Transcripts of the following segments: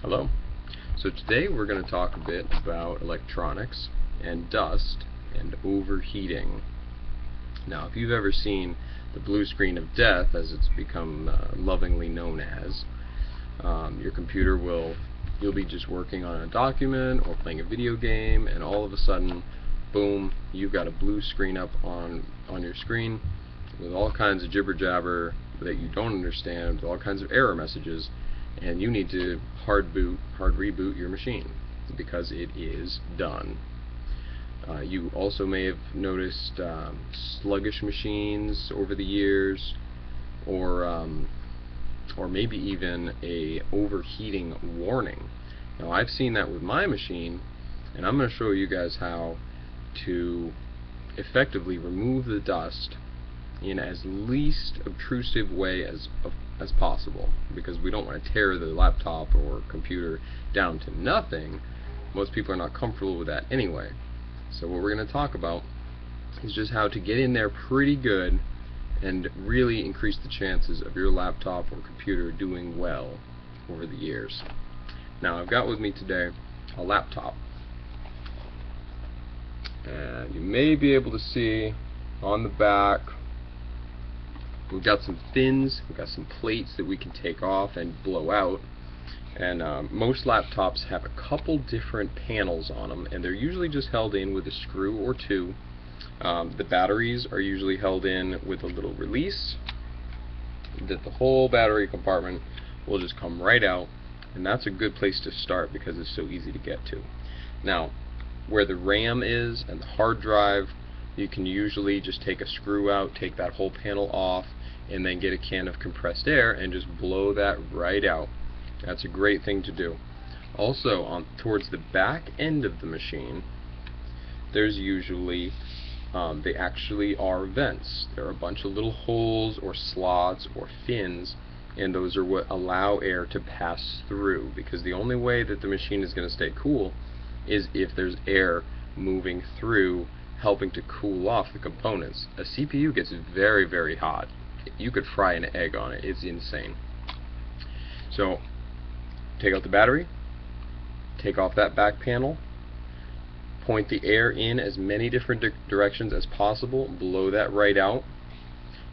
Hello. So today we're going to talk a bit about electronics and dust and overheating. Now, if you've ever seen the blue screen of death, as it's become lovingly known as, your computer you'll be just working on a document or playing a video game, and all of a sudden, boom, you've got a blue screen up on your screen with all kinds of jibber jabber that you don't understand, with all kinds of error messages, and you need to hard reboot your machine because it is done. You also may have noticed sluggish machines over the years, or maybe even a overheating warning. Now, I've seen that with my machine, and I'm going to show you guys how to effectively remove the dust in as least obtrusive way as possible, because we don't want to tear the laptop or computer down to nothing. Most people are not comfortable with that anyway. So what we're going to talk about is just how to get in there pretty good and really increase the chances of your laptop or computer doing well over the years. Now, I've got with me today a laptop, and you may be able to see on the back we've got some fins, we've got some plates that we can take off and blow out, and most laptops have a couple different panels on them, and they're usually just held in with a screw or two. The batteries are usually held in with a little release that the whole battery compartment will just come right out, and that's a good place to start because it's so easy to get to. Now, where the RAM is and the hard drive, you can usually just take a screw out, take that whole panel off, and then get a can of compressed air and just blow that right out. That's a great thing to do. Also, towards the back end of the machine, there's usually they actually are vents. There are a bunch of little holes or slots or fins, and those are what allow air to pass through, because the only way that the machine is going to stay cool is if there's air moving through, helping to cool off the components. A CPU gets very, very hot. You could fry an egg on it. It's insane. So, take out the battery, take off that back panel, point the air in as many different directions as possible, blow that right out.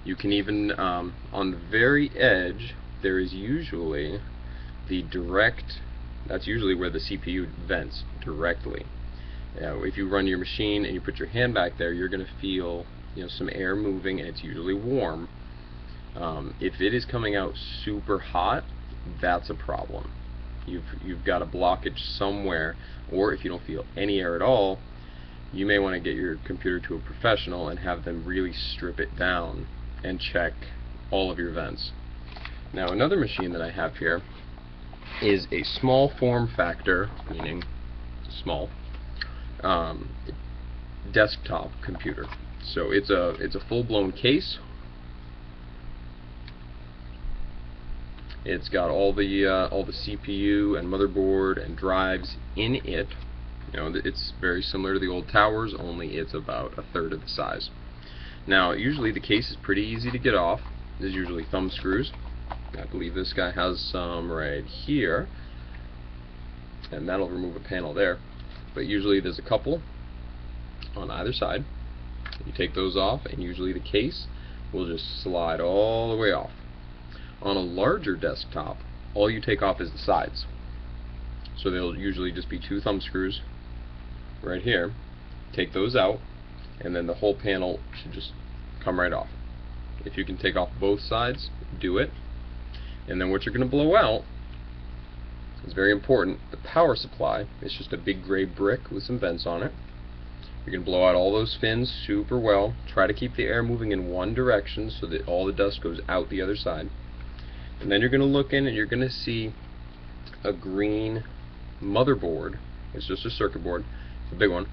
You can even, on the very edge, there is usually the direct, that's usually where the CPU vents directly. If you run your machine and you put your hand back there, you're going to feel some air moving, and it's usually warm. If it is coming out super hot, that's a problem. You've got a blockage somewhere, or if you don't feel any air at all, you may want to get your computer to a professional and have them really strip it down and check all of your vents. Now, another machine that I have here is a small form factor, meaning small, desktop computer. So it's a full-blown case. It's got all the CPU and motherboard and drives in it. It's very similar to the old towers, only it's about a third of the size. Now, usually the case is pretty easy to get off. There's usually thumb screws. I believe this guy has some right here, and that'll remove a panel there. But usually there's a couple on either side. You take those off, and usually the case will just slide all the way off. On a larger desktop, all you take off is the sides. So they'll usually just be two thumb screws right here. Take those out, and then the whole panel should just come right off. If you can take off both sides, do it. And then what you're going to blow out is very important. The power supply is just a big gray brick with some vents on it. You're going to blow out all those fins super well. Try to keep the air moving in one direction so that all the dust goes out the other side. And then you're going to look in and you're going to see a green motherboard. It's just a circuit board. It's a big one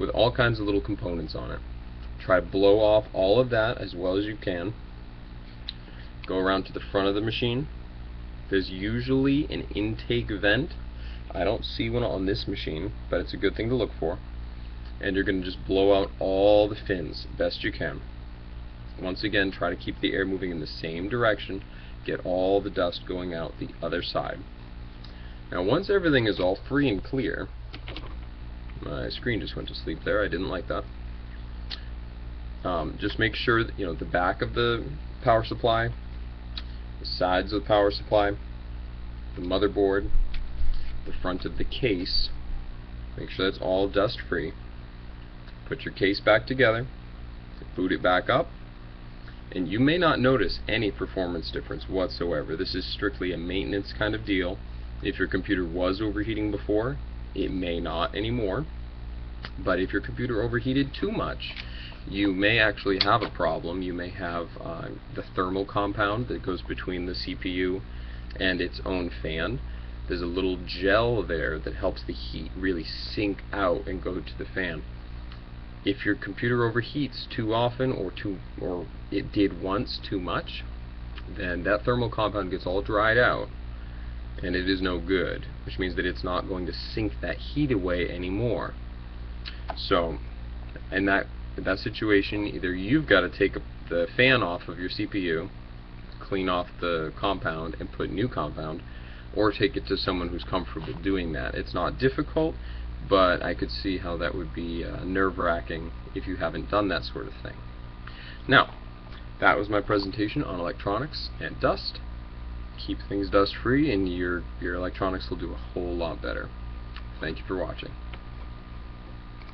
with all kinds of little components on it. Try to blow off all of that as well as you can. Go around to the front of the machine. There's usually an intake vent. I don't see one on this machine, but it's a good thing to look for. And you're going to just blow out all the fins best you can. Once again, try to keep the air moving in the same direction. Get all the dust going out the other side. Now once everything is all free and clear, my screen just went to sleep there, I didn't like that. Just make sure that the back of the power supply, the sides of the power supply, the motherboard, the front of the case, make sure that's all dust free. Put your case back together, boot it back up, and you may not notice any performance difference whatsoever. This is strictly a maintenance kind of deal. If your computer was overheating before, it may not anymore. But if your computer overheated too much, you may actually have a problem. You may have the thermal compound that goes between the CPU and its own fan. There's a little gel there that helps the heat really sink out and go to the fan. If your computer overheats too often, or it did once too much, then that thermal compound gets all dried out and it is no good, which means that it's not going to sink that heat away anymore. So in that situation, either you've got to take the fan off of your CPU, clean off the compound and put new compound, or take it to someone who's comfortable doing that. It's not difficult, but I could see how that would be nerve-wracking if you haven't done that sort of thing. Now, that was my presentation on electronics and dust. Keep things dust-free and your electronics will do a whole lot better. Thank you for watching.